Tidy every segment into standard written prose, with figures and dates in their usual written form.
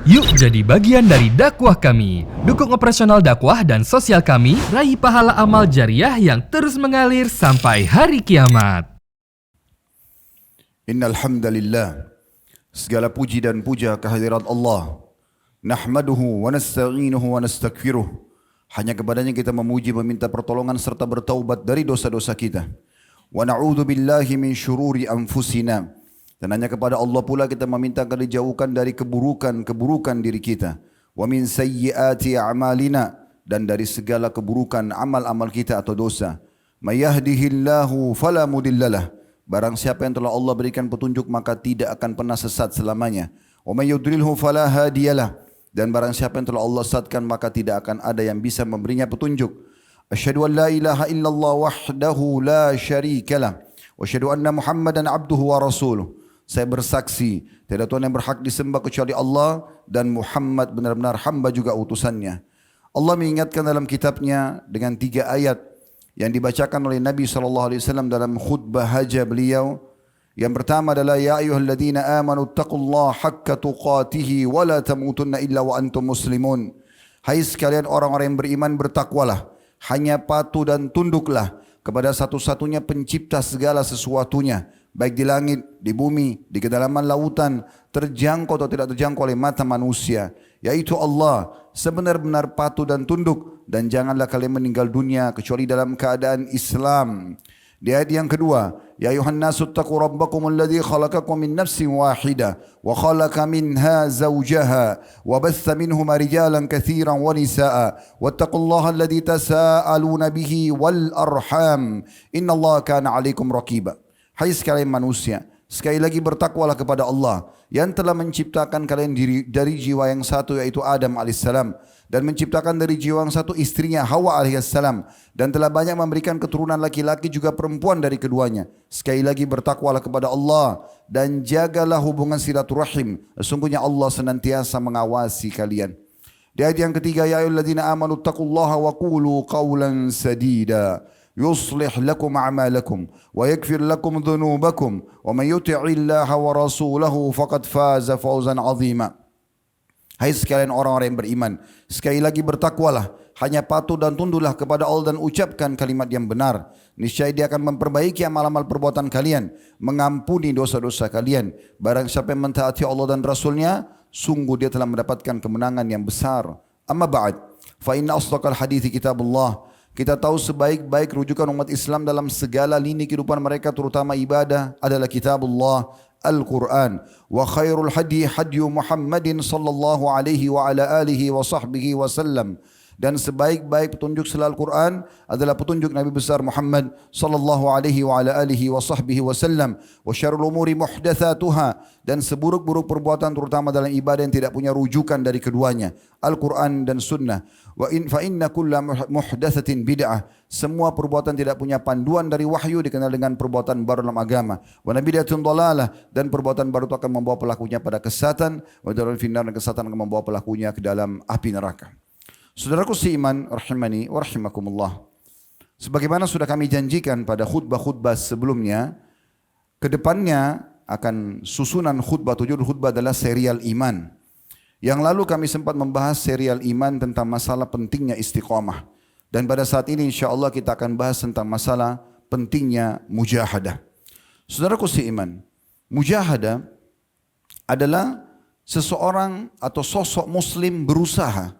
Yuk jadi bagian dari dakwah kami. Dukung operasional dakwah dan sosial kami, raih pahala amal jariah yang terus mengalir sampai hari kiamat. Innal hamdalillah, segala puji dan puja kehadirat Allah. Nahmaduhu wa nasta'inuhu wa nastaghfiruh. Hanya kepadanya kita memuji, meminta pertolongan serta bertaubat dari dosa-dosa kita. Wa na'udzu billahi min syururi anfusina. Dan hanya kepada Allah pula kita meminta agar dijauhkan dari keburukan diri kita. Wa min sayyiati a'malina, dan dari segala keburukan amal-amal kita atau dosa. May yahdihillahu fala mudhillalah. Barang siapa yang telah Allah berikan petunjuk maka tidak akan pernah sesat selamanya. Wa may yudlilhu fala hadiyalah. Dan barang siapa yang telah Allah sesatkan maka tidak akan ada yang bisa memberinya petunjuk. Asyhadu an la ilaha illallah wahdahu la syarikalah. Wa asyhadu anna Muhammadan abduhu wa rasuluh. Saya bersaksi tiada Tuhan yang berhak disembah kecuali Allah dan Muhammad benar-benar hamba juga utusannya. Allah mengingatkan dalam kitabnya dengan 3 ayat yang dibacakan oleh Nabi SAW dalam khutbah hajah beliau. Yang pertama adalah ya ayyuhalladzina amanu taqullaha haqqa tuqatih wa la tamutunna illa wa antum muslimun. Hai sekalian orang-orang yang beriman, bertakwalah, hanya patuh dan tunduklah kepada satu-satunya pencipta segala sesuatunya, baik di langit, di bumi, di kedalaman lautan, terjangkau atau tidak terjangkau oleh mata manusia, yaitu Allah. Sebenar-benar patuh dan tunduk, dan janganlah kalian meninggal dunia kecuali dalam keadaan Islam. Di ayat yang kedua, ya ayuhan nasu taqu rabbakum alladhi khalaqakum min nafsin wahidah wa khalaqa minha zawjaha wa batha minhuma rijalan katsiran wa nisaa wattaqullaha alladhi tasaaluna bihi wal arham innallaha kana 'alaikum raqiba. Hai sekalian manusia, sekali lagi bertakwalah kepada Allah yang telah menciptakan kalian dari jiwa yang satu, yaitu Adam alaihissalam, dan menciptakan dari jiwa yang satu istrinya Hawa alaihissalam, dan telah banyak memberikan keturunan laki-laki juga perempuan dari keduanya. Sekali lagi bertakwalah kepada Allah dan jagalah hubungan silaturahim. Sesungguhnya Allah senantiasa mengawasi kalian. Di ayat yang ketiga, ya ayyuhalladzina amanu taqullaha wa qulu qawlan sadida يصلح لكم أعمالكم ويغفر لكم ذنوبكم ومن يطع الله ورسوله فقد فاز فوزا عظيما. Hai sekalian orang-orang yang beriman, sekali lagi bertakwalah, hanya patuh dan tunduklah kepada Allah dan ucapkan kalimat yang benar. Niscaya Dia akan memperbaiki amal-amal perbuatan kalian, mengampuni dosa-dosa kalian. Barang siapa yang mentaati Allah dan Rasulnya, sungguh dia telah mendapatkan kemenangan yang besar. Amma ba'd, fa inna asdaqal hadithi kitabullah. Kita tahu sebaik-baik rujukan umat Islam dalam segala lini kehidupan mereka, terutama ibadah, adalah kitabullah, Al-Quran. Wa khairul hadi hadyu Muhammadin sallallahu alaihi wa ala alihi wa sahbihi wa sallam. Dan sebaik-baik petunjuk selain Al-Quran adalah petunjuk Nabi besar Muhammad sallallahu alaihi wa ala alihi wa sahbihi wa sallam. Wa syarrul umuri muhdatsatuha, dan seburuk-buruk perbuatan terutama dalam ibadah yang tidak punya rujukan dari keduanya, Al-Quran dan Sunnah. Fa inna kulla muhdatsatin bid'ah. Semua perbuatan tidak punya panduan dari wahyu dikenal dengan perbuatan baru dalam agama. Wa nabidatun dalalah, dan perbuatan baru itu akan membawa pelakunya pada kesesatan. Wa darul finnar, dan kesesatan akan membawa pelakunya ke dalam api neraka. Saudaraku seiman, rahimani wa rahimakumullah. Sebagaimana sudah kami janjikan pada khutbah-khutbah sebelumnya, kedepannya akan susunan khutbah, tujuan khutbah adalah serial iman. Yang lalu kami sempat membahas serial iman tentang masalah pentingnya istiqamah. Dan pada saat ini insyaAllah kita akan bahas tentang masalah pentingnya mujahadah. Saudaraku seiman, mujahadah adalah seseorang atau sosok muslim berusaha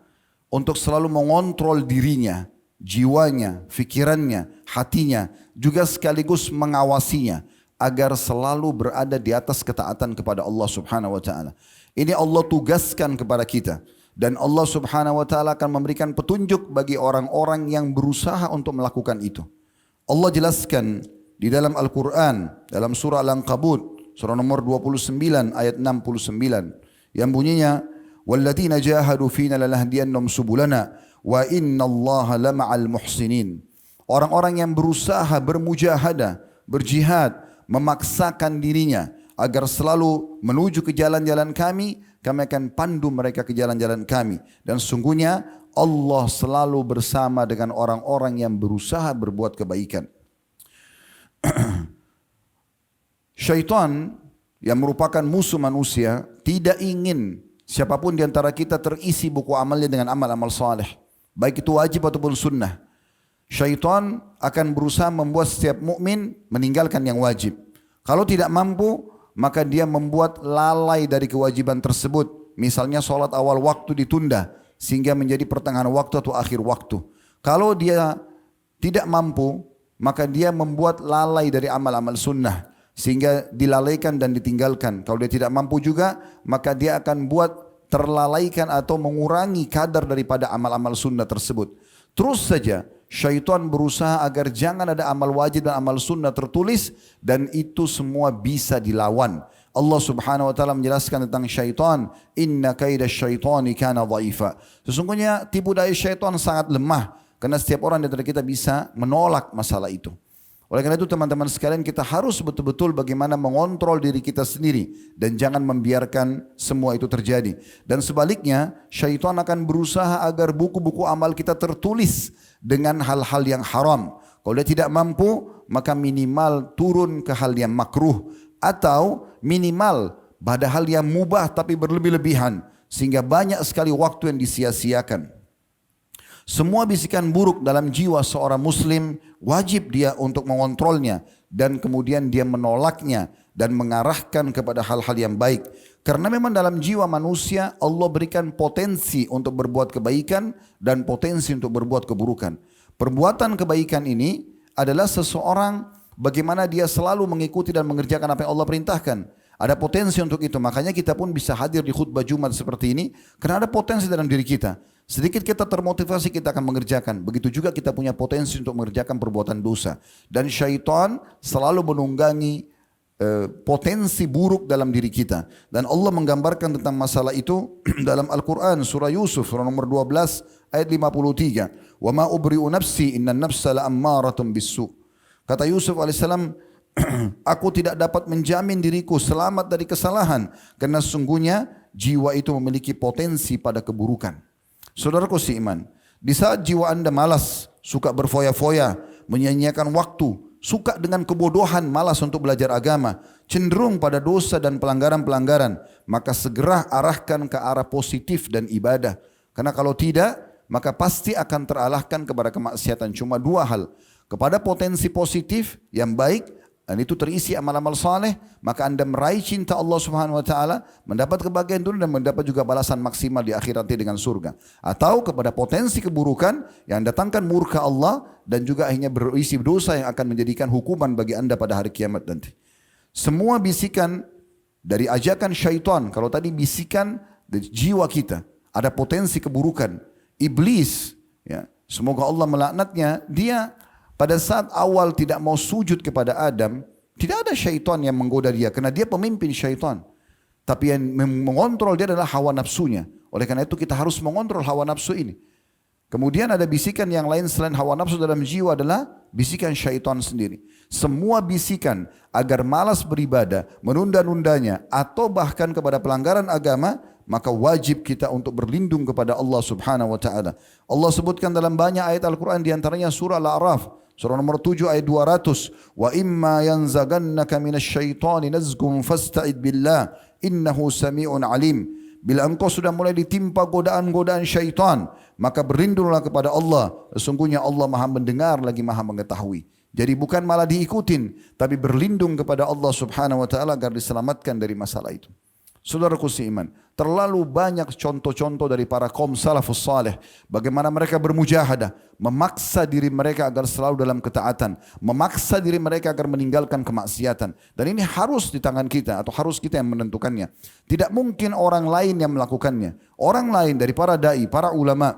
untuk selalu mengontrol dirinya, jiwanya, fikirannya, hatinya, juga sekaligus mengawasinya agar selalu berada di atas ketaatan kepada Allah Subhanahu wa taala. Ini Allah tugaskan kepada kita, dan Allah Subhanahu wa taala akan memberikan petunjuk bagi orang-orang yang berusaha untuk melakukan itu. Allah jelaskan di dalam Al-Qur'an, dalam surah Al-Ankabut, surah nomor 29 ayat 69, yang bunyinya وَالَّذِينَ جَاهَدُوا فِينَا لَنَهْدِيَنَّهُمْ سُبُلَنَا وَإِنَّ اللَّهَ لَمَعَ الْمُحْسِنِينَ. Orang-orang yang berusaha, bermujahadah, berjihad, memaksakan dirinya agar selalu menuju ke jalan-jalan kami, kami akan pandu mereka ke jalan-jalan kami. Dan sungguhnya Allah selalu bersama dengan orang-orang yang berusaha berbuat kebaikan. Syaitan yang merupakan musuh manusia tidak ingin Siapapun di antara kita terisi buku amalnya dengan amal-amal saleh, baik itu wajib ataupun sunnah, syaitan akan berusaha membuat setiap mukmin meninggalkan yang wajib. Kalau tidak mampu, maka dia membuat lalai dari kewajiban tersebut. Misalnya sholat awal waktu ditunda sehingga menjadi pertengahan waktu atau akhir waktu. Kalau dia tidak mampu, maka dia membuat lalai dari amal-amal sunnah sehingga dilalaikan dan ditinggalkan. Kalau dia tidak mampu juga, maka dia akan buat terlalaikan atau mengurangi kadar daripada amal-amal sunnah tersebut. Terus saja syaitan berusaha agar jangan ada amal wajib dan amal sunnah tertulis, dan itu semua bisa dilawan. Allah Subhanahu wa taala menjelaskan tentang syaitan, inna kaida syaitani kana dhaifa. Sesungguhnya tipu daya syaitan sangat lemah, karena setiap orang di antara kita bisa menolak masalah itu. Oleh karena itu teman-teman sekalian, kita harus betul-betul bagaimana mengontrol diri kita sendiri dan jangan membiarkan semua itu terjadi. Dan sebaliknya, syaitan akan berusaha agar buku-buku amal kita tertulis dengan hal-hal yang haram. Kalau dia tidak mampu, maka minimal turun ke hal yang makruh, atau minimal pada hal yang mubah tapi berlebih-lebihan, sehingga banyak sekali waktu yang disia-siakan. Semua bisikan buruk dalam jiwa seorang muslim wajib dia untuk mengontrolnya dan kemudian dia menolaknya dan mengarahkan kepada hal-hal yang baik. Karena memang dalam jiwa manusia Allah berikan potensi untuk berbuat kebaikan dan potensi untuk berbuat keburukan. Perbuatan kebaikan ini adalah seseorang bagaimana dia selalu mengikuti dan mengerjakan apa yang Allah perintahkan. Ada potensi untuk itu, makanya kita pun bisa hadir di khutbah Jumat seperti ini karena ada potensi dalam diri kita. Sedikit kita termotivasi, kita akan mengerjakan. Begitu juga kita punya potensi untuk mengerjakan perbuatan dosa. Dan syaitan selalu menunggangi potensi buruk dalam diri kita. Dan Allah menggambarkan tentang masalah itu dalam Al-Quran, surah Yusuf, surah nomor 12, ayat 53. وَمَا أُبْرِئُ نَفْسِي إِنَّ النَّفْسَ لَأَمَّارَةٌ بِالسُّوءِ. Kata Yusuf alaihissalam, aku tidak dapat menjamin diriku selamat dari kesalahan, karena sesungguhnya jiwa itu memiliki potensi pada keburukan. Saudaraku seiman, di saat jiwa anda malas, suka berfoya-foya, menyia-nyiakan waktu, suka dengan kebodohan, malas untuk belajar agama, cenderung pada dosa dan pelanggaran-pelanggaran, maka segera arahkan ke arah positif dan ibadah. Karena kalau tidak, maka pasti akan teralahkan kepada kemaksiatan. Cuma dua hal, kepada potensi positif yang baik, dan itu terisi amal-amal saleh, maka anda meraih cinta Allah Subhanahu wa taala, mendapat kebahagiaan dunia dan mendapat juga balasan maksimal di akhirat dengan surga. Atau kepada potensi keburukan yang datangkan murka Allah dan juga akhirnya berisi dosa yang akan menjadikan hukuman bagi anda pada hari kiamat nanti. Semua bisikan dari ajakan syaitan, kalau tadi bisikan dari jiwa kita, ada potensi keburukan. Iblis, ya, semoga Allah melaknatnya, dia pada saat awal tidak mau sujud kepada Adam, tidak ada syaitan yang menggoda dia, karena dia pemimpin syaitan. Tapi yang mengontrol dia adalah hawa nafsunya. Oleh karena itu kita harus mengontrol hawa nafsu ini. Kemudian ada bisikan yang lain selain hawa nafsu dalam jiwa adalah bisikan syaitan sendiri. Semua bisikan agar malas beribadah, menunda-nundanya, atau bahkan kepada pelanggaran agama, maka wajib kita untuk berlindung kepada Allah Subhanahu wa taala. Allah sebutkan dalam banyak ayat Al-Quran, diantaranya surah Al-A'raf, surah nomor 7 ayat 200. Wa imma yanzagannaka minasyaitani nazgum fasta'id billah innahu sami'un alim. Bila engkau sudah mulai ditimpa godaan-godaan syaitan, maka berlindunglah kepada Allah. Sesungguhnya Allah maha mendengar lagi maha mengetahui. Jadi bukan malah diikutin, tapi berlindung kepada Allah Subhanahu wa taala agar diselamatkan dari masalah itu. Saudaraku seiman, terlalu banyak contoh-contoh dari para kaum salafus saleh, bagaimana mereka bermujahadah, memaksa diri mereka agar selalu dalam ketaatan, memaksa diri mereka agar meninggalkan kemaksiatan. Dan ini harus di tangan kita, atau harus kita yang menentukannya. Tidak mungkin orang lain yang melakukannya. Orang lain dari para dai, para ulama,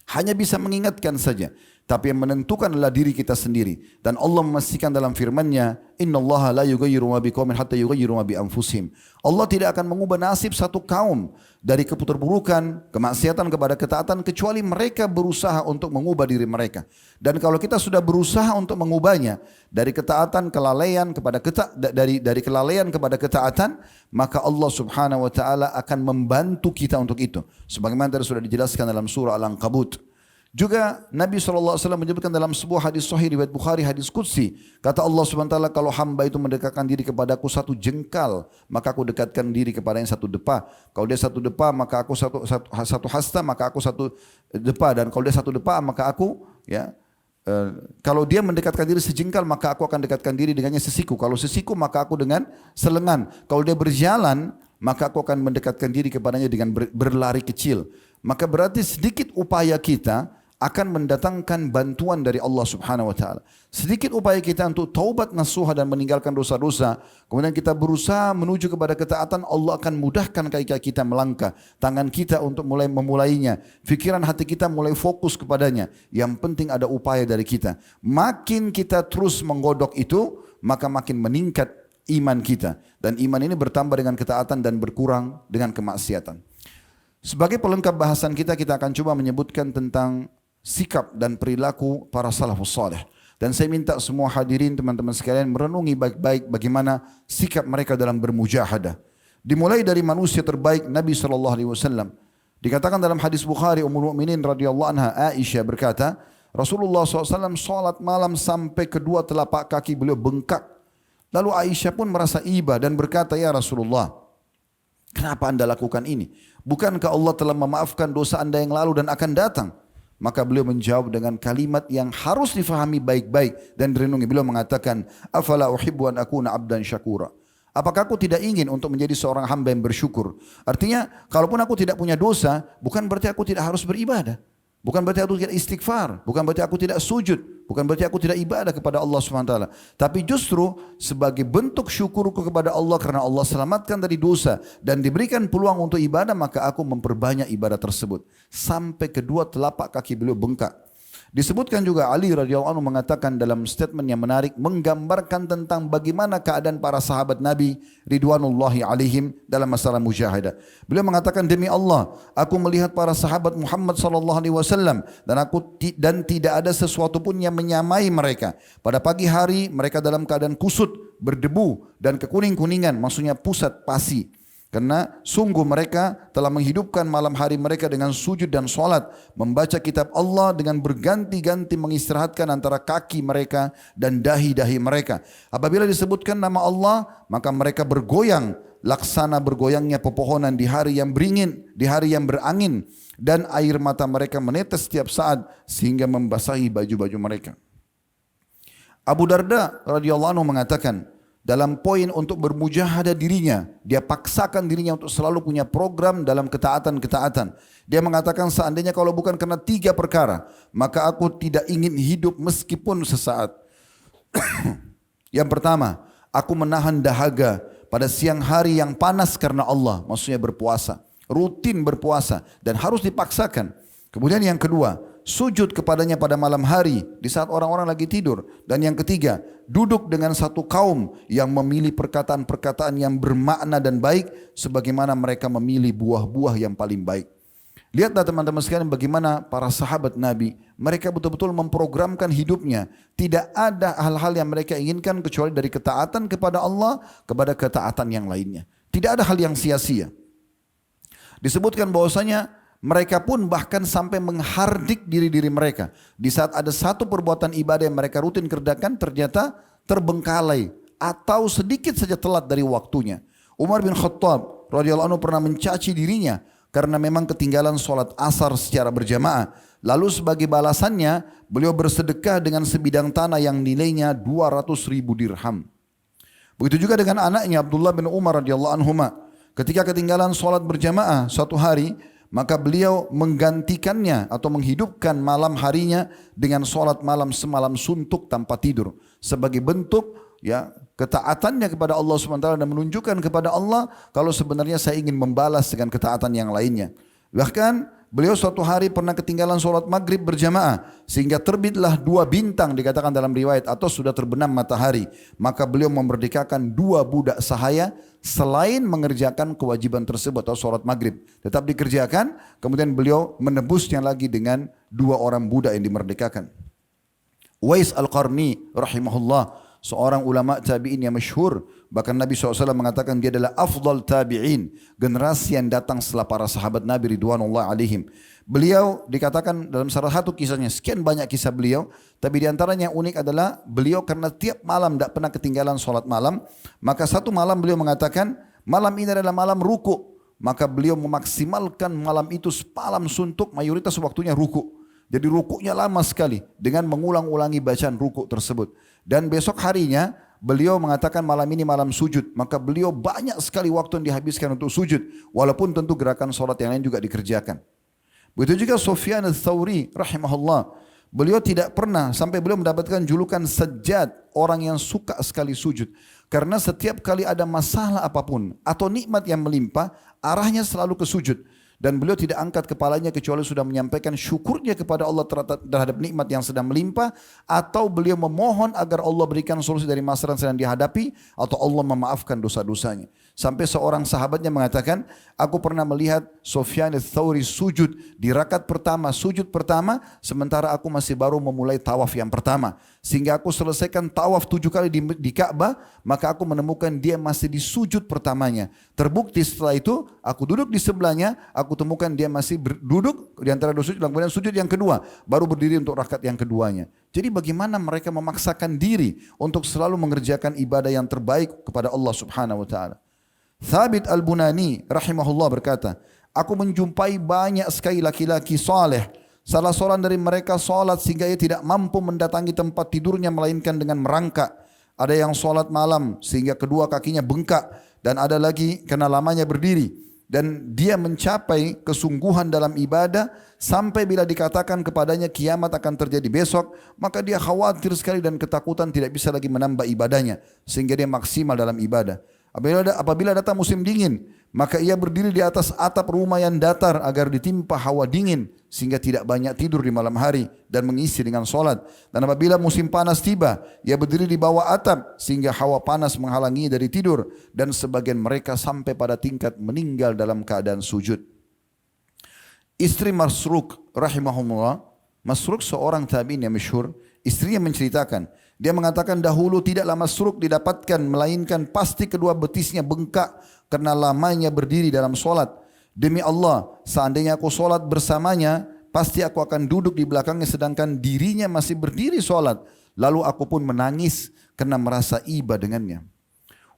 hanya bisa mengingatkan saja. Tapi yang menentukan adalah diri kita sendiri. Dan Allah memastikan dalam firman-Nya, "Innallaha la yughayyiru ma biqaumin hatta yughayyiru ma bi anfusihim." Allah tidak akan mengubah nasib satu kaum dari keterburukan, kemaksiatan kepada ketaatan, kecuali mereka berusaha untuk mengubah diri mereka. Dan kalau kita sudah berusaha untuk mengubahnya dari ketaatan kelalaian kepada dari kelalaian kepada ketaatan, maka Allah Subhanahu wa taala akan membantu kita untuk itu. Sebagaimana tadi sudah dijelaskan dalam surah Al-Ankabut. Juga Nabi SAW menyebutkan dalam sebuah hadis sahih riwayat Bukhari, hadis qudsi, kata Allah SWT, kalau hamba itu mendekatkan diri kepadaku satu jengkal, maka aku dekatkan diri kepadanya satu depa. Kalau dia satu depa, maka aku satu hasta, maka aku satu depa. Dan kalau dia satu depa, maka aku kalau dia mendekatkan diri sejengkal, maka aku akan dekatkan diri dengannya sesiku. Kalau sesiku, maka aku dengan selengan. Kalau dia berjalan, maka aku akan mendekatkan diri kepadanya dengan berlari kecil. Maka berarti sedikit upaya kita akan mendatangkan bantuan dari Allah Subhanahu wa taala. Sedikit upaya kita untuk taubat nasuha dan meninggalkan dosa-dosa, kemudian kita berusaha menuju kepada ketaatan, Allah akan mudahkan kaki kita melangkah, tangan kita untuk memulainya, pikiran hati kita mulai fokus kepadanya. Yang penting ada upaya dari kita. Makin kita terus menggodok itu, maka makin meningkat iman kita, dan iman ini bertambah dengan ketaatan dan berkurang dengan kemaksiatan. Sebagai pelengkap bahasan kita akan coba menyebutkan tentang sikap dan perilaku para salafus saleh. Dan saya minta semua hadirin teman-teman sekalian merenungi baik-baik bagaimana sikap mereka dalam bermujahadah. Dimulai dari manusia terbaik Nabi SAW. Dikatakan dalam hadis Bukhari, Ummul Mukminin radhiyallahu anha Aisyah berkata, Rasulullah SAW salat malam sampai kedua telapak kaki beliau bengkak. Lalu Aisyah pun merasa iba dan berkata, ya Rasulullah, kenapa anda lakukan ini? Bukankah Allah telah memaafkan dosa anda yang lalu dan akan datang? Maka beliau menjawab dengan kalimat yang harus difahami baik-baik dan direnungi. Beliau mengatakan, afala uhibbu an akuna abdan syakura. Apakah aku tidak ingin untuk menjadi seorang hamba yang bersyukur? Artinya, kalaupun aku tidak punya dosa, bukan berarti aku tidak harus beribadah. Bukan berarti aku tidak istighfar, bukan berarti aku tidak sujud, bukan berarti aku tidak ibadah kepada Allah SWT. Tapi justru sebagai bentuk syukurku kepada Allah karena Allah selamatkan dari dosa dan diberikan peluang untuk ibadah, maka aku memperbanyak ibadah tersebut. Sampai kedua telapak kaki beliau bengkak. Disebutkan juga Ali radhiyallahu anhu mengatakan dalam statement yang menarik, menggambarkan tentang bagaimana keadaan para sahabat Nabi ridwanullahi alaihim dalam masalah mujahadah. Beliau mengatakan, demi Allah, aku melihat para sahabat Muhammad sallallahu alaihi wasallam dan tidak ada sesuatu pun yang menyamai mereka. Pada pagi hari mereka dalam keadaan kusut, berdebu dan kekuning-kuningan, maksudnya pusat pasi. Karena sungguh mereka telah menghidupkan malam hari mereka dengan sujud dan solat, membaca kitab Allah dengan berganti-ganti mengistirahatkan antara kaki mereka dan dahi-dahi mereka. Apabila disebutkan nama Allah, maka mereka bergoyang, laksana bergoyangnya pepohonan di hari yang beringin, di hari yang berangin, dan air mata mereka menetes setiap saat sehingga membasahi baju-baju mereka. Abu Darda radhiyallahu anhu mengatakan, dalam poin untuk bermujahadah dirinya, dia paksakan dirinya untuk selalu punya program dalam ketaatan-ketaatan. Dia mengatakan, seandainya kalau bukan karena 3 perkara, maka aku tidak ingin hidup meskipun sesaat. Yang pertama, aku menahan dahaga pada siang hari yang panas karena Allah, maksudnya berpuasa. Rutin berpuasa dan harus dipaksakan. Kemudian yang kedua, sujud kepadanya pada malam hari di saat orang-orang lagi tidur. Dan yang ketiga, duduk dengan satu kaum yang memilih perkataan-perkataan yang bermakna dan baik sebagaimana mereka memilih buah-buah yang paling baik. Lihatlah teman-teman sekalian bagaimana para sahabat Nabi, mereka betul-betul memprogramkan hidupnya. Tidak ada hal-hal yang mereka inginkan kecuali dari ketaatan kepada Allah kepada ketaatan yang lainnya. Tidak ada hal yang sia-sia. Disebutkan bahwasanya mereka pun bahkan sampai menghardik diri-diri mereka. Di saat ada satu perbuatan ibadah yang mereka rutin kerjakan, ternyata terbengkalai atau sedikit saja telat dari waktunya. Umar bin Khattab radhiyallahu anhu pernah mencaci dirinya karena memang ketinggalan sholat asar secara berjamaah. Lalu sebagai balasannya, beliau bersedekah dengan sebidang tanah yang nilainya 200.000 dirham. Begitu juga dengan anaknya Abdullah bin Umar radhiyallahu anhuma. Ketika ketinggalan sholat berjamaah suatu hari, maka beliau menggantikannya atau menghidupkan malam harinya dengan sholat malam semalam suntuk tanpa tidur. Sebagai bentuk ketaatannya kepada Allah SWT dan menunjukkan kepada Allah kalau sebenarnya saya ingin membalas dengan ketaatan yang lainnya. Bahkan beliau suatu hari pernah ketinggalan sholat maghrib berjamaah sehingga terbitlah 2 bintang dikatakan dalam riwayat atau sudah terbenam matahari. Maka beliau memerdekakan 2 budak sahaya selain mengerjakan kewajiban tersebut atau sholat maghrib. Tetap dikerjakan, kemudian beliau menebusnya lagi dengan 2 orang budak yang dimerdekakan. Uwais Al-Qarni rahimahullah seorang ulama tabi'in yang masyhur. Bahkan Nabi SAW mengatakan dia adalah afdal tabi'in, generasi yang datang setelah para sahabat Nabi ridwanullah alaihim. Beliau dikatakan dalam salah satu kisahnya, sekian banyak kisah beliau, tapi diantaranya yang unik adalah beliau karena tiap malam tidak pernah ketinggalan sholat malam, maka satu malam beliau mengatakan, malam ini adalah malam ruku. Maka beliau memaksimalkan malam itu semalam suntuk, mayoritas waktunya ruku. Jadi rukuknya lama sekali dengan mengulang-ulangi bacaan rukuk tersebut. Dan besok harinya beliau mengatakan malam ini malam sujud. Maka beliau banyak sekali waktu yang dihabiskan untuk sujud. Walaupun tentu gerakan sholat yang lain juga dikerjakan. Begitu juga Sufyan al-Thawri rahimahullah. Beliau tidak pernah sampai beliau mendapatkan julukan Sajjad, orang yang suka sekali sujud. Karena setiap kali ada masalah apapun atau nikmat yang melimpah, arahnya selalu ke sujud. Dan beliau tidak angkat kepalanya kecuali sudah menyampaikan syukurnya kepada Allah terhadap nikmat yang sedang melimpah, atau beliau memohon agar Allah berikan solusi dari masalah yang sedang dihadapi, atau Allah memaafkan dosa-dosanya. Sampai seorang sahabatnya mengatakan, aku pernah melihat Sufyan al-Thawri sujud di rakaat pertama, sujud pertama, sementara aku masih baru memulai tawaf yang pertama. Sehingga aku selesaikan tawaf 7 kali di Ka'bah, maka aku menemukan dia masih di sujud pertamanya. Terbukti setelah itu, aku duduk di sebelahnya, aku temukan dia masih duduk di antara dua sujud, kemudian sujud yang kedua, baru berdiri untuk rakaat yang keduanya. Jadi bagaimana mereka memaksakan diri untuk selalu mengerjakan ibadah yang terbaik kepada Allah Subhanahu wa taala. Thabit al-Bunani rahimahullah berkata, aku menjumpai banyak sekali laki-laki saleh, salah seorang dari mereka salat sehingga ia tidak mampu mendatangi tempat tidurnya melainkan dengan merangkak. Ada yang salat malam sehingga kedua kakinya bengkak, dan ada lagi karena lamanya berdiri. Dan dia mencapai kesungguhan dalam ibadah sampai bila dikatakan kepadanya kiamat akan terjadi besok, maka dia khawatir sekali dan ketakutan tidak bisa lagi menambah ibadahnya sehingga dia maksimal dalam ibadah. Apabila datang musim dingin, maka ia berdiri di atas atap rumah yang datar agar ditimpa hawa dingin sehingga tidak banyak tidur di malam hari dan mengisi dengan solat. Dan apabila musim panas tiba, ia berdiri di bawah atap sehingga hawa panas menghalangi dari tidur, dan sebagian mereka sampai pada tingkat meninggal dalam keadaan sujud. Istri Masruq rahimahullah, Masruq seorang tabi'in yang masyhur, istrinya menceritakan, dia mengatakan dahulu tidaklah Masruq didapatkan melainkan pasti kedua betisnya bengkak karena lamanya berdiri dalam solat. Demi Allah, seandainya aku solat bersamanya, pasti aku akan duduk di belakangnya sedangkan dirinya masih berdiri solat. Lalu aku pun menangis karena merasa iba dengannya.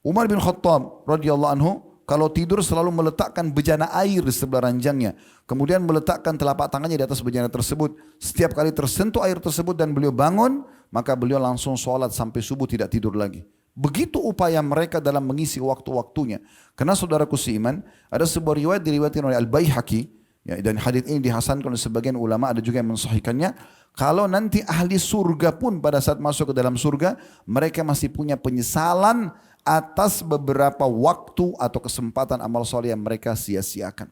Umar bin Khattab radhiyallahu anhu kalau tidur selalu meletakkan bejana air di sebelah ranjangnya. Kemudian meletakkan telapak tangannya di atas bejana tersebut. Setiap kali tersentuh air tersebut dan beliau bangun, maka beliau langsung sholat sampai subuh tidak tidur lagi. Begitu upaya mereka dalam mengisi waktu-waktunya. Karena saudaraku seiman, ada sebuah riwayat diriwayatkan oleh Al-Baihaqi, ya, dan hadits ini dihasankan oleh sebagian ulama, ada juga yang mensahihkannya. Kalau nanti ahli surga pun pada saat masuk ke dalam surga, mereka masih punya penyesalan atas beberapa waktu atau kesempatan amal soleh yang mereka sia-siakan.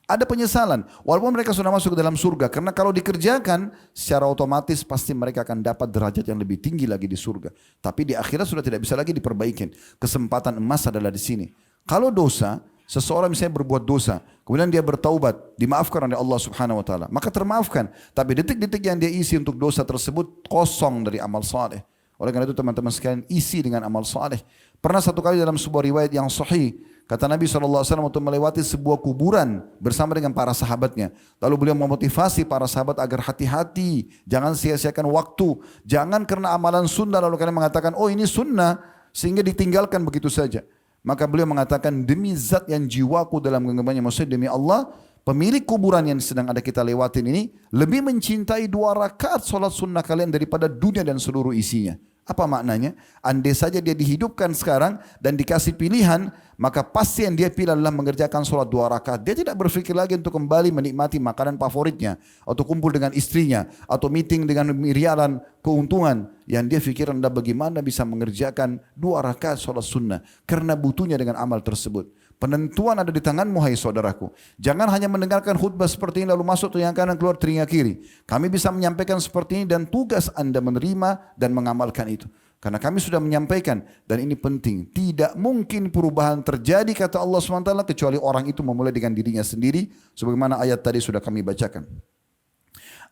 Ada penyesalan, walaupun mereka sudah masuk ke dalam surga, karena kalau dikerjakan secara otomatis pasti mereka akan dapat derajat yang lebih tinggi lagi di surga. Tapi di akhirat sudah tidak bisa lagi diperbaikin. Kesempatan emas adalah di sini. Kalau dosa, seseorang misalnya berbuat dosa, kemudian dia bertaubat, dimaafkan oleh Allah Subhanahu wa taala, maka termaafkan. Tapi detik-detik yang dia isi untuk dosa tersebut kosong dari amal saleh. Oleh karena itu teman-teman sekalian, isi dengan amal saleh. Pernah satu kali dalam sebuah riwayat yang sahih, kata Nabi SAW untuk melewati sebuah kuburan bersama dengan para sahabatnya. Lalu beliau memotivasi para sahabat agar hati-hati, jangan sia-siakan waktu. Jangan karena amalan sunnah lalu kalian mengatakan, oh ini sunnah, sehingga ditinggalkan begitu saja. Maka beliau mengatakan, demi zat yang jiwaku dalam genggamannya, maksudnya demi Allah, pemilik kuburan yang sedang ada kita lewatin ini lebih mencintai 2 rakaat solat sunnah kalian daripada dunia dan seluruh isinya. Apa maknanya? Andai saja dia dihidupkan sekarang dan dikasih pilihan, maka pasti yang dia pilih adalah mengerjakan sholat 2 rakaat. Dia tidak berpikir lagi untuk kembali menikmati makanan favoritnya, atau kumpul dengan istrinya, atau meeting dengan miliaran keuntungan. Yang dia pikirkan adalah bagaimana bisa mengerjakan 2 rakaat sholat sunnah, karena butuhnya dengan amal tersebut. Penentuan ada di tanganmu, hai saudaraku. Jangan hanya mendengarkan khutbah seperti ini lalu masuk telinga kanan keluar telinga kiri. Kami bisa menyampaikan seperti ini dan tugas Anda menerima dan mengamalkan itu. Karena kami sudah menyampaikan dan ini penting. Tidak mungkin perubahan terjadi kata Allah SWT kecuali orang itu memulai dengan dirinya sendiri. Sebagaimana ayat tadi sudah kami bacakan.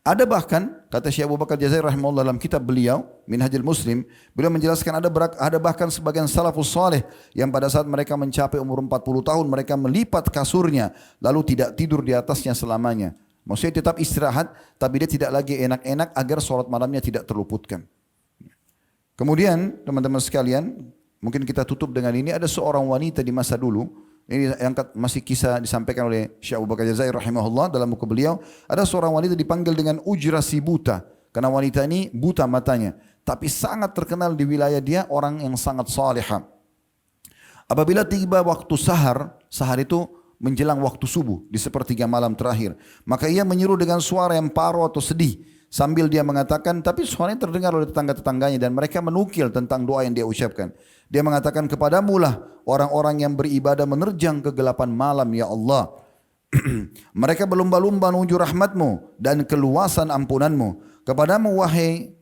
Ada bahkan, kata Syekh Abu Bakar Jazairi rahimahullah dalam kitab beliau, Minhajul Muslim, beliau menjelaskan ada bahkan sebagian salafus saleh yang pada saat mereka mencapai umur 40 tahun, mereka melipat kasurnya, lalu tidak tidur di atasnya selamanya. Maksudnya tetap istirahat, tapi dia tidak lagi enak-enak agar sholat malamnya tidak terluputkan. Kemudian, teman-teman sekalian, mungkin kita tutup dengan ini, ada seorang wanita di masa dulu, ini yang masih kisah disampaikan oleh Syekh Abu Bakar Jazairi rahimahullah dalam buku beliau. Ada seorang wanita dipanggil dengan Ujra si buta. Karena wanita ini buta matanya. Tapi sangat terkenal di wilayah dia orang yang sangat salihah. Apabila tiba waktu sahar itu menjelang waktu subuh di sepertiga malam terakhir. Maka ia menyeru dengan suara yang paruh atau sedih. Sambil dia mengatakan, tapi suaranya terdengar oleh tetangga-tetangganya dan mereka menukil tentang doa yang dia ucapkan. Dia mengatakan, kepadamu lah orang-orang yang beribadah menerjang kegelapan malam ya Allah. Mereka berlumba-lumba menuju rahmatmu dan keluasan ampunanmu. Kepadamu wahai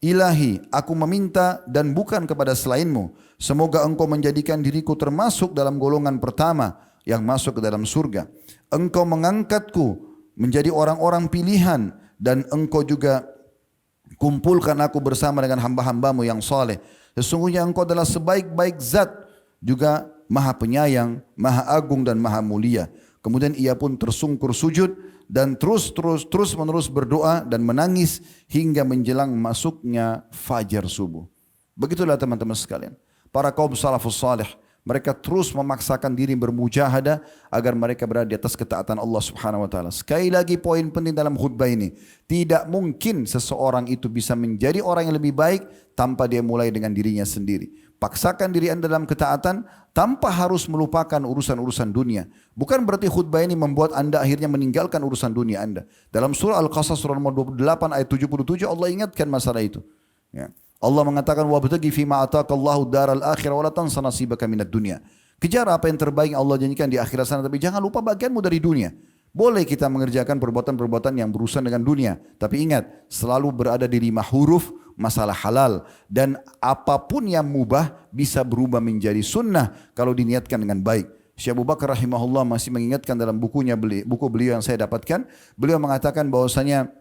Ilahi, aku meminta dan bukan kepada selainmu. Semoga engkau menjadikan diriku termasuk dalam golongan pertama yang masuk ke dalam surga. Engkau mengangkatku menjadi orang-orang pilihan dan engkau juga kumpulkan aku bersama dengan hamba-hambamu yang saleh. Sesungguhnya engkau adalah sebaik-baik zat, juga maha penyayang, maha agung dan maha mulia. Kemudian ia pun tersungkur sujud dan terus menerus berdoa dan menangis hingga menjelang masuknya fajar subuh. Begitulah teman-teman sekalian, para kaum salafus salih, mereka terus memaksakan diri bermujahadah agar mereka berada di atas ketaatan Allah Subhanahu wa taala. Sekali lagi poin penting dalam khutbah ini, tidak mungkin seseorang itu bisa menjadi orang yang lebih baik tanpa dia mulai dengan dirinya sendiri. Paksakan diri Anda dalam ketaatan tanpa harus melupakan urusan-urusan dunia. Bukan berarti khutbah ini membuat Anda akhirnya meninggalkan urusan dunia Anda. Dalam surah Al-Qasas surah nomor 28 ayat 77 Allah ingatkan masalah itu. Ya. Allah mengatakan wabtaghi fima ataqallahu daral akhirah wa la tansa nasibaka minad dunya. Kejar apa yang terbaik yang Allah janjikan di akhirat sana, tapi jangan lupa bagianmu dari dunia. Boleh kita mengerjakan perbuatan-perbuatan yang berurusan dengan dunia, tapi ingat selalu berada di 5 huruf masalah halal, dan apapun yang mubah bisa berubah menjadi sunnah kalau diniatkan dengan baik. Syekh Abu Bakar rahimahullah masih mengingatkan dalam buku beliau yang saya dapatkan, beliau mengatakan bahwasanya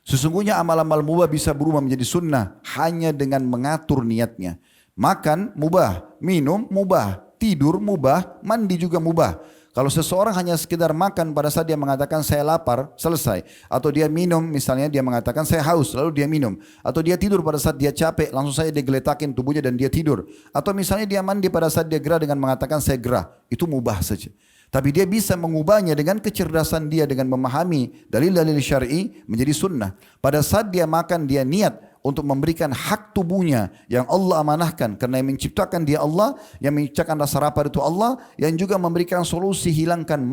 sesungguhnya amal-amal mubah bisa berubah menjadi sunnah hanya dengan mengatur niatnya. Makan mubah, minum mubah, tidur mubah, mandi juga mubah. Kalau seseorang hanya sekedar makan pada saat dia mengatakan saya lapar, selesai. Atau dia minum, misalnya dia mengatakan saya haus, lalu dia minum. Atau dia tidur pada saat dia capek, langsung saja dia geletakin tubuhnya dan dia tidur. Atau misalnya dia mandi pada saat dia gerah dengan mengatakan saya gerah. Itu mubah saja. Tapi dia bisa mengubahnya dengan kecerdasan dia, dengan memahami dalil-dalil syar'i menjadi sunnah. Pada saat dia makan, dia niat untuk memberikan hak tubuhnya yang Allah amanahkan. Karena yang menciptakan dia Allah, yang menciptakan rasa lapar itu Allah, yang juga memberikan solusi hilangkan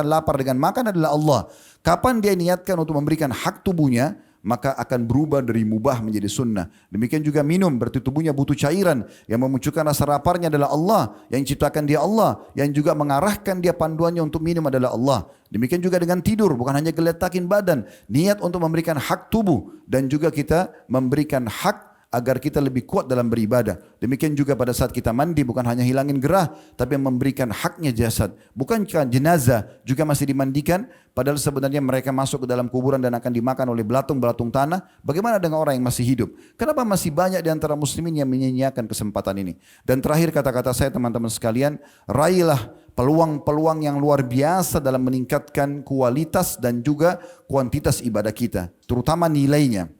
lapar dengan makan adalah Allah. Kapan dia niatkan untuk memberikan hak tubuhnya, maka akan berubah dari mubah menjadi sunnah. Demikian juga minum, berarti tubuhnya butuh cairan. Yang memunculkan rasa laparnya adalah Allah, yang ciptakan dia Allah, yang juga mengarahkan dia panduannya untuk minum adalah Allah. Demikian juga dengan tidur, bukan hanya geletakin badan, niat untuk memberikan hak tubuh, dan juga kita memberikan hak agar kita lebih kuat dalam beribadah. Demikian juga pada saat kita mandi, bukan hanya hilangin gerah, tapi memberikan haknya jasad. Bukankah jenazah juga masih dimandikan, padahal sebenarnya mereka masuk ke dalam kuburan dan akan dimakan oleh belatung-belatung tanah. Bagaimana dengan orang yang masih hidup? Kenapa masih banyak di antara muslimin yang menyia-nyiakan kesempatan ini? Dan terakhir kata-kata saya teman-teman sekalian, raihlah peluang-peluang yang luar biasa dalam meningkatkan kualitas dan juga kuantitas ibadah kita, terutama nilainya.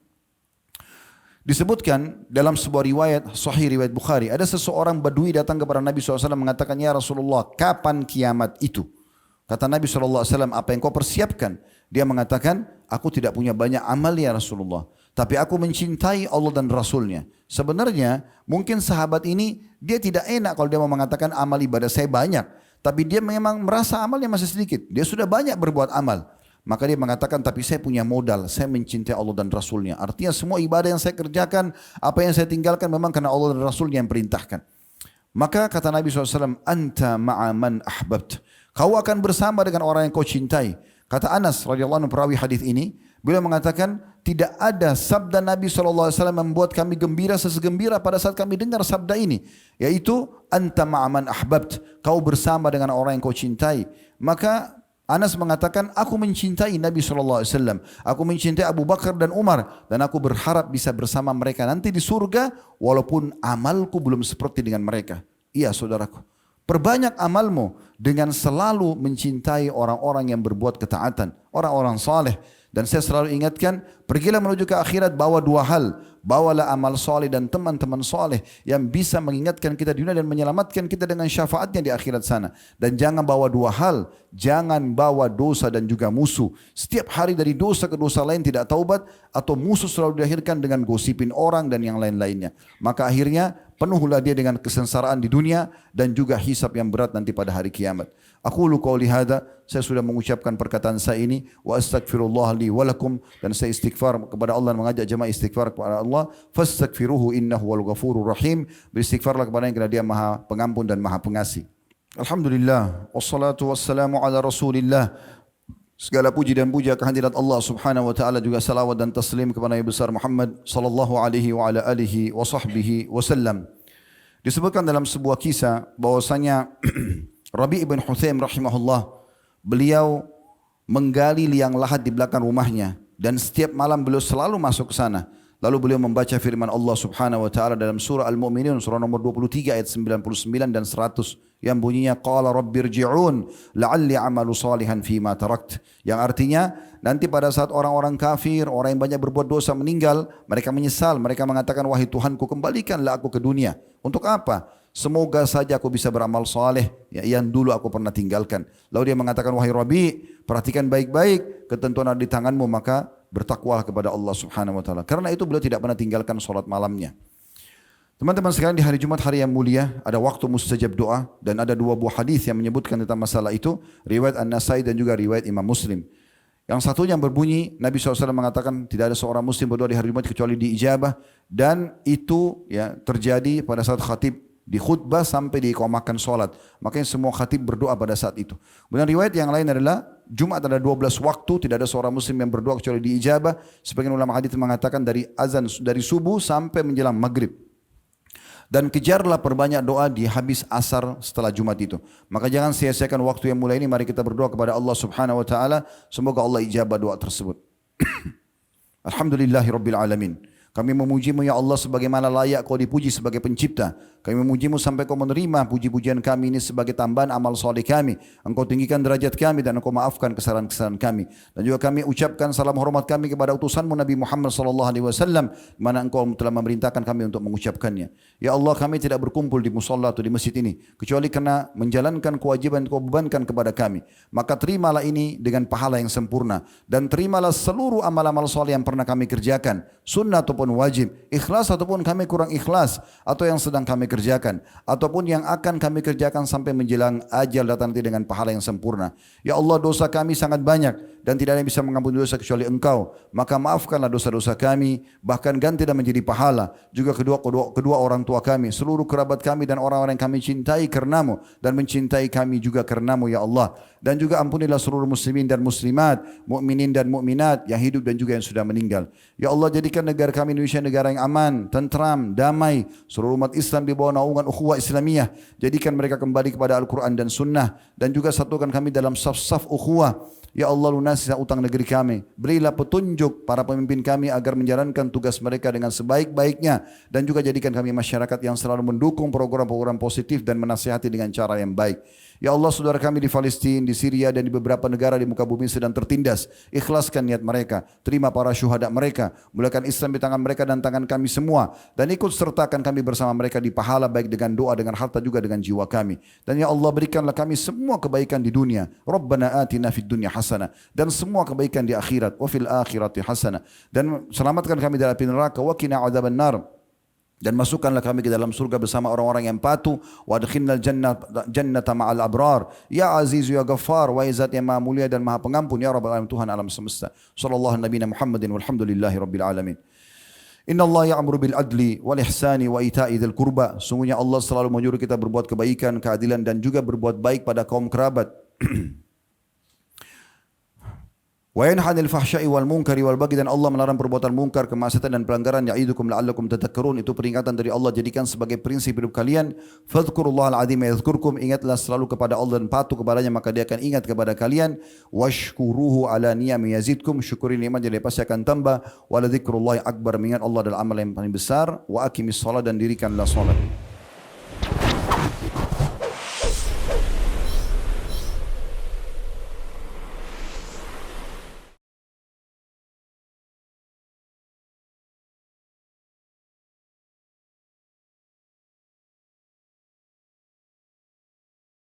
Disebutkan dalam sebuah riwayat sahih riwayat Bukhari, ada seseorang Badui datang kepada Nabi SAW mengatakan, ya Rasulullah, kapan kiamat itu? Kata Nabi SAW, apa yang kau persiapkan? Dia mengatakan, aku tidak punya banyak amal ya Rasulullah, tapi aku mencintai Allah dan Rasulnya. Sebenarnya mungkin sahabat ini dia tidak enak kalau dia mau mengatakan amal ibadah saya banyak, tapi dia memang merasa amalnya masih sedikit. Dia sudah banyak berbuat amal. Maka dia mengatakan, tapi saya punya modal, saya mencintai Allah dan Rasulnya. Artinya semua ibadah yang saya kerjakan, apa yang saya tinggalkan memang karena Allah dan Rasulnya yang perintahkan. Maka kata Nabi SAW, anta ma'aman ahbabt. Kau akan bersama dengan orang yang kau cintai. Kata Anas radhiyallahu anhu perawi hadis ini, beliau mengatakan, tidak ada sabda Nabi SAW membuat kami gembira sesegembira pada saat kami dengar sabda ini. Yaitu, anta ma'aman ahbabt. Kau bersama dengan orang yang kau cintai. Maka Anas mengatakan, aku mencintai Nabi SAW. Aku mencintai Abu Bakar dan Umar. Dan aku berharap bisa bersama mereka nanti di surga, walaupun amalku belum seperti dengan mereka. Iya saudaraku. Perbanyak amalmu dengan selalu mencintai orang-orang yang berbuat ketaatan. Orang-orang saleh. Dan saya selalu ingatkan, pergilah menuju ke akhirat bawa dua hal. Bawalah amal soleh dan teman-teman soleh yang bisa mengingatkan kita di dunia dan menyelamatkan kita dengan syafaatnya di akhirat sana. Dan jangan bawa dua hal, jangan bawa dosa dan juga musuh. Setiap hari dari dosa ke dosa lain tidak taubat, atau musuh selalu dilahirkan dengan gosipin orang dan yang lain-lainnya. Maka akhirnya penuhlah dia dengan kesengsaraan di dunia dan juga hisab yang berat nanti pada hari kiamat. Aqulu qauli hadza, saya sudah mengucapkan perkataan saya ini, wa astaghfirullah li wa lakum, dan saya istighfar kepada Allah, mengajak jemaah istighfar kepada Allah. Fastaghfiruhu innahu wal ghafurur rahim. Beristighfarlah kepada Dia, Dia Maha Pengampun dan Maha Pengasih. Alhamdulillah, wassalatu wassalamu ala Rasulillah. Segala puji dan puja kehadirat Allah Subhanahu wa taala, juga salawat dan taslim kepada Nabi besar Muhammad sallallahu alaihi wa ala alihi wa sahbihi wasallam. Disebutkan dalam sebuah kisah bahwasanya Rabi' ibn Huthaim rahimahullah, beliau menggali liang lahat di belakang rumahnya dan setiap malam beliau selalu masuk ke sana. Lalu beliau membaca firman Allah Subhanahu wa taala dalam surah Al-Mu'minun surah nomor 23 ayat 99 dan 100 yang bunyinya qala rabbirji'un la'alli amalu salihan fima tarakt, yang artinya nanti pada saat orang-orang kafir, orang yang banyak berbuat dosa meninggal, mereka menyesal, mereka mengatakan, wahai Tuhanku, kembalikanlah aku ke dunia. Untuk apa? Semoga saja aku bisa beramal saleh yang dulu aku pernah tinggalkan. Lalu dia mengatakan, wahai Rabi, perhatikan baik-baik ketentuan ada di tanganmu, maka bertakwalah kepada Allah Subhanahu wa taala. Karena itu beliau tidak pernah tinggalkan salat malamnya. Teman-teman sekalian, di hari Jumat, hari yang mulia, ada waktu mustajab doa, dan ada dua buah hadis yang menyebutkan tentang masalah itu, riwayat An-Nasai dan juga riwayat Imam Muslim. Yang satunya berbunyi, Nabi SAW mengatakan tidak ada seorang muslim berdoa di hari Jumat kecuali diijabah, dan itu ya terjadi pada saat khatib di khutbah sampai diiqamahkan solat. Makanya semua khatib berdoa pada saat itu. Kemudian riwayat yang lain adalah Jumat ada 12 waktu, tidak ada seorang muslim yang berdoa kecuali diijabah. Sebagian ulama hadis mengatakan dari azan dari subuh sampai menjelang maghrib. Dan kejarlah perbanyak doa di habis asar setelah Jumat itu. Maka jangan sia-siakan waktu yang mulai ini. Mari kita berdoa kepada Allah Subhanahu wa taala, semoga Allah ijabah doa tersebut. Alhamdulillahirabbil alamin. Kami memuji-Mu ya Allah sebagaimana layak Kau dipuji sebagai pencipta. Kami memuji-Mu sampai Kau menerima puji-pujian kami ini sebagai tambahan amal soleh kami. Engkau tinggikan derajat kami dan Engkau maafkan kesalahan-kesalahan kami. Dan juga kami ucapkan salam hormat kami kepada utusan-Mu Nabi Muhammad sallallahu alaihi wasallam, mana Engkau telah memerintahkan kami untuk mengucapkannya. Ya Allah, kami tidak berkumpul di musalla atau di masjid ini kecuali karena menjalankan kewajiban yang Kau bebankan kepada kami. Maka terimalah ini dengan pahala yang sempurna, dan terimalah seluruh amal-amal soleh yang pernah kami kerjakan, sunnah ataupun wajib, ikhlas ataupun kami kurang ikhlas, atau yang sedang kami kerjakan, ataupun yang akan kami kerjakan sampai menjelang ajal datang nanti dengan pahala yang sempurna. Ya Allah, dosa kami sangat banyak dan tidak ada yang bisa mengampuni dosa kecuali Engkau. Maka maafkanlah dosa-dosa kami, bahkan ganti dan menjadi pahala. Juga kedua orang tua kami, seluruh kerabat kami dan orang-orang yang kami cintai karenamu dan mencintai kami juga karenamu ya Allah. Dan juga ampunilah seluruh muslimin dan muslimat, mukminin dan mukminat yang hidup dan juga yang sudah meninggal. Ya Allah, jadikan negara kami Indonesia negara yang aman, tentram, damai. Seluruh umat Islam di bawah naungan ukhuwah Islamiyah. Jadikan mereka kembali kepada Al-Quran dan Sunnah. Dan juga satukan kami dalam saf-saf ukhuwah. Ya Allah, lunasi utang negeri kami. Berilah petunjuk para pemimpin kami agar menjalankan tugas mereka dengan sebaik-baiknya. Dan juga jadikan kami masyarakat yang selalu mendukung program-program positif dan menasihati dengan cara yang baik. Ya Allah, saudara kami di Palestina, di Syria dan di beberapa negara di muka bumi sedang tertindas. Ikhlaskan niat mereka. Terima para syuhada mereka. Mulakan Islam di tangan mereka dan tangan kami semua. Dan ikut sertakan kami bersama mereka di pahala, baik dengan doa, dengan harta, juga dengan jiwa kami. Dan ya Allah, berikanlah kami semua kebaikan di dunia. Rabbana atina fid dunya hasanah. Dan semua kebaikan di akhirat. Wa fil akhirati hasanah. Dan selamatkan kami dari api neraka. Wa qina adzaban nar. Dan masukkanlah kami ke dalam surga bersama orang-orang yang patuh. Wa adkhilnal jannata ma'al abrar. Ya Aziz ya Ghaffar, wa Zat yang Maha Mulia dan Maha Pengampun, ya Rabbal Alamin, Tuhan alam semesta. Sallallahu nabiyana Muhammadin walhamdulillahi rabbil alamin. Inna Allah ya'muru bil adli wal ihsani wa ita'i dzil qurba. Sungguhnya Allah selalu menyuruh kita berbuat kebaikan, keadilan dan juga berbuat baik pada kaum kerabat. Wa yanha 'anil fahsya'i wal munkari wal baghi, dan Allah melarang perbuatan mungkar, kemaksiatan dan pelanggaran. Ya'idukum la'allakum tadhakkarun, itu peringatan dari Allah, jadikan sebagai prinsip hidup kalian. Fadhkurullahal 'azim yadhkurkum, ingatlah selalu kepada Allah dan patuh kepadanya maka Dia akan ingat kepada kalian. Washkuruhu 'ala niyami yazidkum, syukuri nikmatnya Dia pasti akan tambah. Wa la dzikrullahi akbar, mengingat Allah adalah amal yang paling besar. Wa aqimis shalah, dan dirikanlah salat.